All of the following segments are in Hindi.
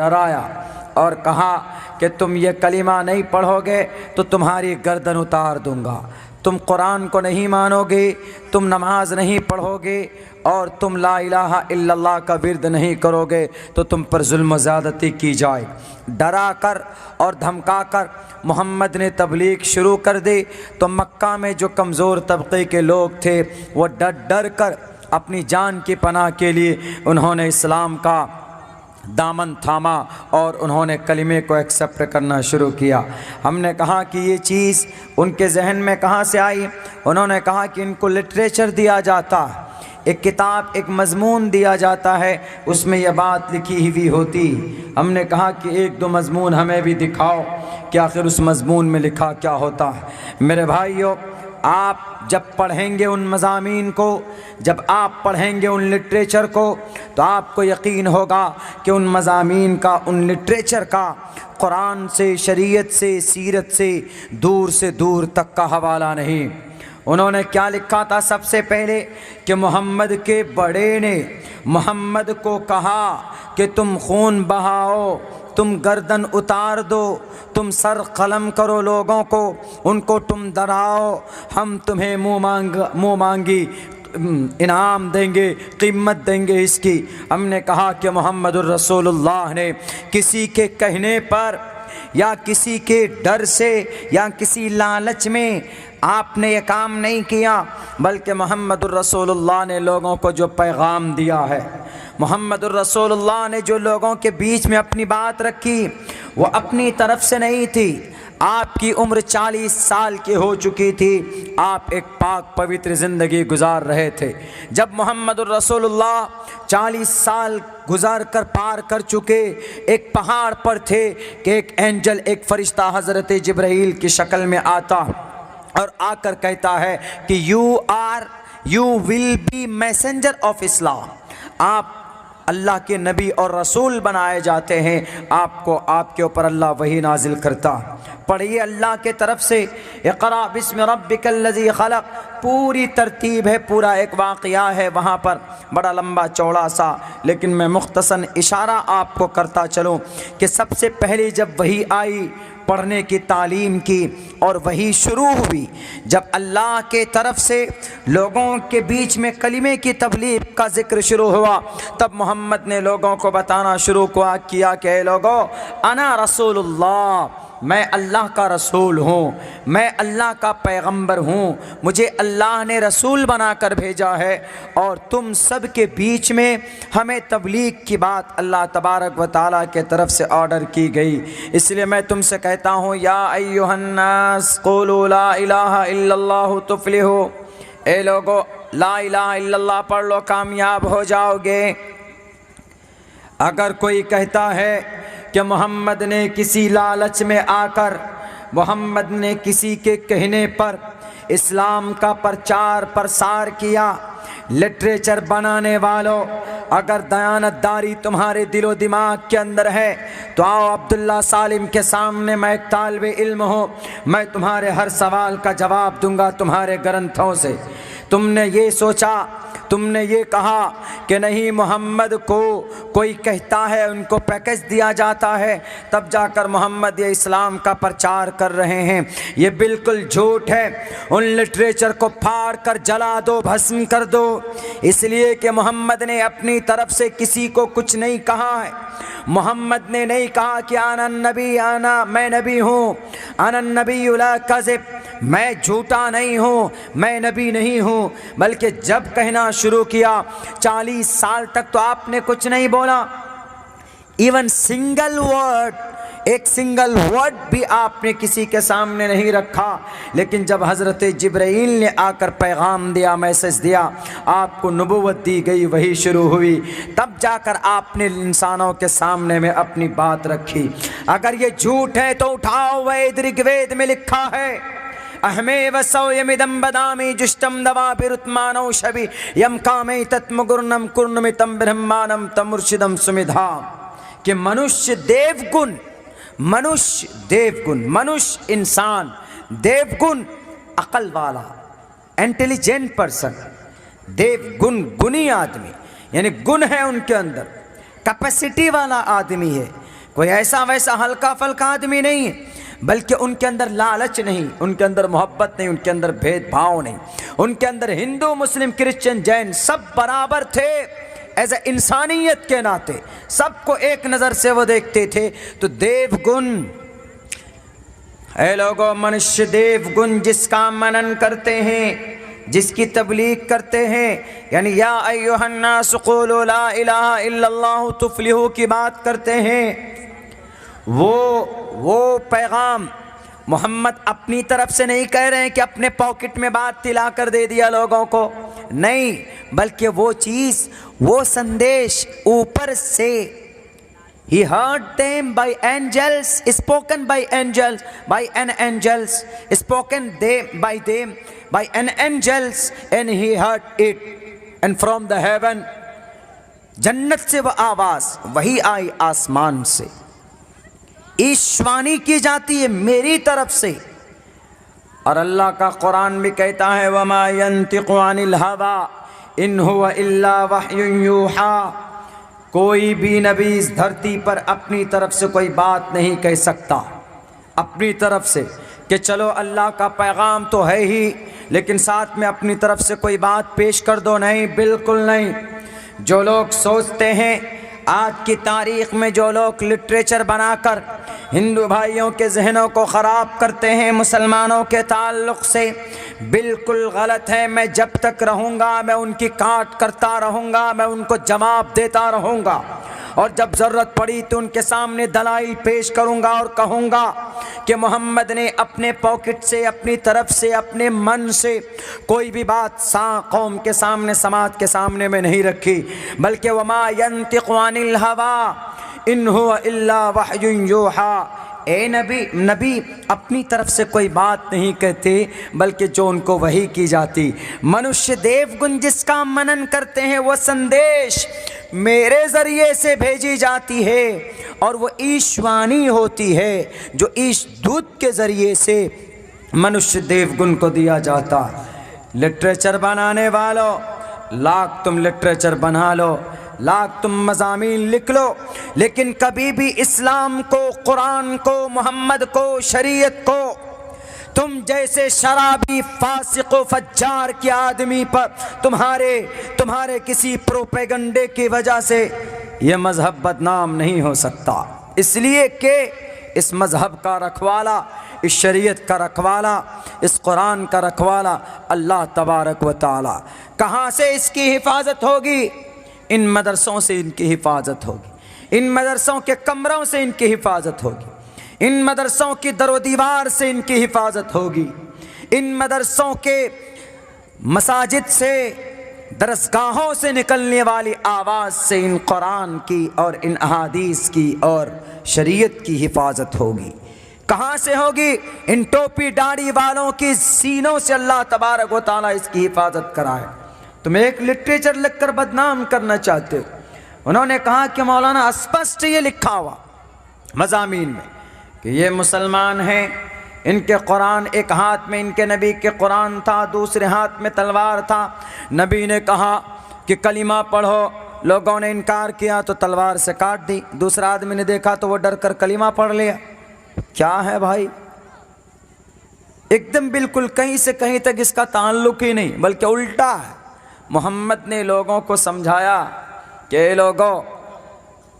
डराया और कहा कि तुम ये कलिमा नहीं पढ़ोगे तो तुम्हारी गर्दन उतार दूंगा, तुम कुरान को नहीं मानोगे, तुम नमाज नहीं पढ़ोगे और तुम ला इलाहा इल्लल्लाह का विर्द नहीं करोगे तो तुम पर जुल्म ज़्यादती की जाए। डरा कर और धमका कर मोहम्मद ने तबलीग शुरू कर दी। तो मक्का में जो कमज़ोर तबके के लोग थे वो डर डर कर अपनी जान की पनाह के लिए उन्होंने इस्लाम का दामन थामा और उन्होंने कलिमे को एक्सेप्ट करना शुरू किया। हमने कहा कि ये चीज़ उनके जहन में कहाँ से आई। उन्होंने कहा कि इनको लिटरेचर दिया जाता, एक किताब, एक मज़मून दिया जाता है, उसमें यह बात लिखी हुई होती। हमने कहा कि एक दो मज़मून हमें भी दिखाओ कि आखिर उस मज़मून में लिखा क्या होता है। मेरे भाइयों, आप जब पढ़ेंगे उन मज़ामीन को, जब आप पढ़ेंगे उन लिटरेचर को, तो आपको यकीन होगा कि उन मज़ामीन का, उन लिटरेचर का कुरान से, शरीयत से, सीरत से दूर तक का हवाला नहीं। उन्होंने क्या लिखा था? सबसे पहले कि मोहम्मद के बड़े ने मोहम्मद को कहा कि तुम खून बहाओ, तुम गर्दन उतार दो, तुम सर कलम करो लोगों को, उनको तुम डराओ, हम तुम्हें मुँह मांगी इनाम देंगे, कीमत देंगे इसकी। हमने कहा कि मोहम्मदुर रसूलुल्लाह ने किसी के कहने पर या किसी के डर से या किसी लालच में आपने ये काम नहीं किया, बल्कि मोहम्मदुर रसूलुल्लाह ने लोगों को जो पैगाम दिया है, मोहम्मदुर रसूलुल्लाह ने जो लोगों के बीच में अपनी बात रखी, वो अपनी तरफ से नहीं थी। आपकी उम्र 40 साल की हो चुकी थी, आप एक पाक पवित्र ज़िंदगी गुजार रहे थे। जब मोहम्मदुर रसूलुल्लाह 40 साल गुजार कर पार कर चुके, एक पहाड़ पर थे कि एक एंजल, एक फ़रिश्ता हज़रत जिब्राईल की शक्ल में आता और आकर कहता है कि you will be messenger of Islam, आप अल्लाह के नबी और रसूल बनाए जाते हैं, आपको, आपके ऊपर अल्लाह वही नाजिल करता। पढ़िए अल्लाह के तरफ से, इक़रा बिस्मि रब्बिकल्लज़ी खलक़, पूरी तरतीब है, पूरा एक वाक़या है वहाँ पर, बड़ा लंबा चौड़ा सा, लेकिन मैं मुख्तसन इशारा आपको करता चलूँ कि सबसे पहले जब वही आई, पढ़ने की तालीम की और वही शुरू हुई, जब अल्लाह के तरफ से लोगों के बीच में कलिमे की तबलीग का ज़िक्र शुरू हुआ, तब मोहम्मद ने लोगों को बताना शुरू किया कि लोगों, अना रसूलुल्लाह, मैं अल्लाह का रसूल हूँ, मैं अल्लाह का पैगंबर हूँ, मुझे अल्लाह ने रसूल बना कर भेजा है और तुम सब के बीच में हमें तबलीग की बात अल्लाह तबारक व तआला के तरफ से ऑर्डर की गई। इसलिए मैं तुमसे कहता हूँ, या अय्युहन्नास क़ूलू ला इलाहा इल्लल्लाहु तुफ़्लिहू, ए लोगो ला इलाहा इल्लल्लाह पढ़ लो, कामयाब हो जाओगे। अगर कोई कहता है कि मोहम्मद ने किसी लालच में आकर, मोहम्मद ने किसी के कहने पर इस्लाम का प्रचार प्रसार किया, लिटरेचर बनाने वालों, अगर दयानतदारी तुम्हारे दिलो दिमाग के अंदर है तो आओ अब्दुल्ला सालिम के सामने, मैं एक तालिबे इल्म हूँ, मैं तुम्हारे हर सवाल का जवाब दूंगा तुम्हारे ग्रंथों से। तुमने ये सोचा, तुमने ये कहा कि नहीं, मोहम्मद को कोई कहता है, उनको पैकेज दिया जाता है, तब जाकर मोहम्मद ये इस्लाम का प्रचार कर रहे हैं। ये बिल्कुल झूठ है। उन लिटरेचर को फाड़ कर जला दो, भस्म कर दो, इसलिए कि मोहम्मद ने अपनी तरफ से किसी को कुछ नहीं कहा है। मोहम्मद ने नहीं कहा कि आना नबी, आना मैं नबी हूँ, आना नबी ला कज़िब, मैं झूठा नहीं हूँ, मैं नबी नहीं हूँ, बल्कि जब कहना शुरू किया 40 साल तक तो आपने कुछ नहीं बोला, इवन सिंगल वर्ड, एक सिंगल वर्ड भी आपने किसी के सामने नहीं रखा। लेकिन जब हज़रत जिब्राईल ने आकर पैगाम दिया, मैसेज दिया, आपको नबूवत दी गई, वही शुरू हुई, तब जाकर आपने इंसानों के सामने में अपनी बात रखी। अगर ये झूठ है तो उठाओ, वेद ऋग्वेद में लिखा है, अहमे वसौयमिदं बदामि जुष्टम दवा बिरुत्मानौ शबि यम कामे तत्मुगुर्नम कुर्नमितम ब्रह्मानम तमुर्शिदम सुमिधा, कि मनुष्य देवगुण, मनुष्य इंसान देवगुण, अकल वाला, इंटेलिजेंट पर्सन, गुणी आदमी, यानी गुण है उनके अंदर, कैपेसिटी वाला आदमी है, कोई ऐसा वैसा हल्का फल्का आदमी नहीं है, बल्कि उनके अंदर लालच नहीं, उनके अंदर मोहब्बत नहीं, उनके अंदर भेदभाव नहीं, उनके अंदर हिंदू मुस्लिम क्रिश्चियन जैन सब बराबर थे। एज ए इंसानियत के नाते सबको एक नज़र से वो देखते थे। तो देवगुण, ऐ लोगों, मनुष्य देवगुण जिसका मनन करते हैं, जिसकी तबलीग करते हैं, यानी या अय्युहन्नास क़ूलू ला इलाहा इल्लल्लाहु तुफ़्लिहू की बात करते हैं, वो पैगाम मोहम्मद अपनी तरफ से नहीं कह रहे हैं कि अपने पॉकेट में बात तिला कर दे दिया लोगों को, नहीं, बल्कि वो चीज़, वो संदेश ऊपर से He heard them by angels, spoken by angels, by an angels, spoken by them, by an angels, and he heard it, and from the heaven, जन्नत से वह आवाज़ वही आई आसमान से, ईश्वानी की जाती है मेरी तरफ से। और अल्लाह का कुरान भी कहता है वमा यंतिक़ु अनिल हवा इन हुवा इल्ला वह्युन यूहा, कोई भी नबी इस धरती पर अपनी तरफ से कोई बात नहीं कह सकता अपनी तरफ से कि चलो अल्लाह का पैगाम तो है ही, लेकिन साथ में अपनी तरफ से कोई बात पेश कर दो, नहीं, बिल्कुल नहीं। जो लोग सोचते हैं, आज की तारीख़ में जो लोग लिटरेचर बनाकर हिंदू भाइयों के जहनों को ख़राब करते हैं मुसलमानों के ताल्लुक़ से, बिल्कुल गलत है। मैं जब तक रहूँगा मैं उनकी काट करता रहूँगा, मैं उनको जवाब देता रहूँगा, और जब ज़रूरत पड़ी तो उनके सामने दलाइल पेश करूँगा और कहूँगा कि मोहम्मद ने अपने पॉकेट से, अपनी तरफ से, अपने मन से कोई भी बात कौम के सामने, समाज के सामने में नहीं रखी, बल्कि वमा यंतिक़ु अनिल हवा इन हुवा इल्ला वह्युन यूहा। ए नबी अपनी तरफ से कोई बात नहीं कहते, बल्कि जो उनको वही की जाती। मनुष्य देवगुण जिसका मनन करते हैं, वो संदेश मेरे ज़रिए से भेजी जाती है, और वो ईशवाणी होती है जो ईश दूत के ज़रिए से मनुष्य देवगुण को दिया जाता। लिटरेचर बनाने वालों, लाख तुम लिटरेचर बना लो, लाख तुम मज़ामीन लिख लो, लेकिन कभी भी इस्लाम को, कुरान को, मोहम्मद को, शरीयत को तुम जैसे शराबी, फासिक व फज्जार के आदमी पर तुम्हारे किसी प्रोपेगंडे की वजह से यह मज़हब बदनाम नहीं हो सकता। इसलिए कि इस मज़हब का रखवाला, इस शरीयत का रखवाला, इस कुरान का रखवाला अल्लाह तबारक व तआला। कहाँ से इसकी हिफाजत होगी? इन मदरसों से इनकी हिफाजत होगी, इन मदरसों के कमरों से इनकी हिफाजत होगी, इन मदरसों की दरो दीवार से इनकी हिफाजत होगी, इन मदरसों के मसाजिद से, दरसगाहों से निकलने वाली आवाज़ से इन कुरान की और इन अहादीस की और शरीयत की हिफाजत होगी। कहाँ से होगी? इन टोपी दाढ़ी वालों की सीनों से अल्लाह तबारक व तआला इसकी हिफाजत कराए। तुम एक लिटरेचर लिखकर बदनाम करना चाहते हो। उन्होंने कहा कि मौलाना स्पष्ट ये लिखा हुआ मज़ामीन में कि ये मुसलमान हैं, इनके कुरान, एक हाथ में इनके नबी के कुरान था, दूसरे हाथ में तलवार था। नबी ने कहा कि कलिमा पढ़ो, लोगों ने इनकार किया तो तलवार से काट दी। दूसरा आदमी ने देखा तो वो डर कर कलिमा पढ़ लिया। क्या है भाई? एकदम बिल्कुल कहीं से कहीं तक इसका ताल्लुक ही नहीं, बल्कि उल्टा है। मोहम्मद ने लोगों को समझाया कि लोगों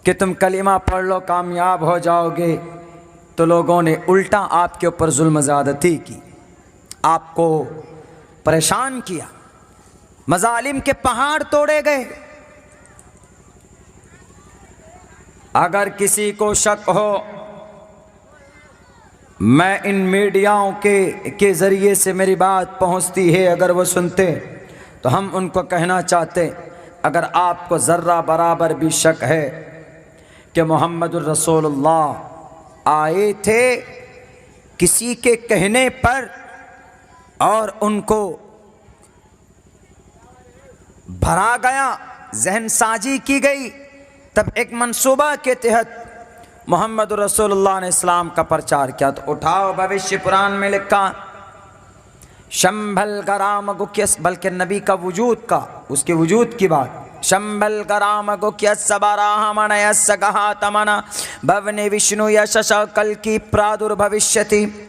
कि तुम कलिमा पढ़ लो, कामयाब हो जाओगे, तो लोगों ने उल्टा आपके ऊपर जुल्म ज़्यादती की, आपको परेशान किया, मज़ालिम के पहाड़ तोड़े गए। अगर किसी को शक हो, मैं इन मीडियाओं के ज़रिए से मेरी बात पहुंचती है, अगर वो सुनते तो हम उनको कहना चाहते, अगर आपको ज़र्रा बराबर भी शक है कि मोहम्मदुर रसूलुल्लाह आए थे किसी के कहने पर और उनको भरा गया, जहन साजी की गई, तब एक मंसूबा के तहत मोहम्मद रसूलुल्लाह ने इस्लाम का प्रचार किया, तो उठाओ, भविष्य पुराण में लिखा शंभल गराम गुक्यस, बल्कि नबी का वजूद का, उसके वजूद की बात शंबल कराम गुख्यस्स बराहमणयस्स गहातमन भवने विष्णु यशश कल की प्रादुर्भविष्यति।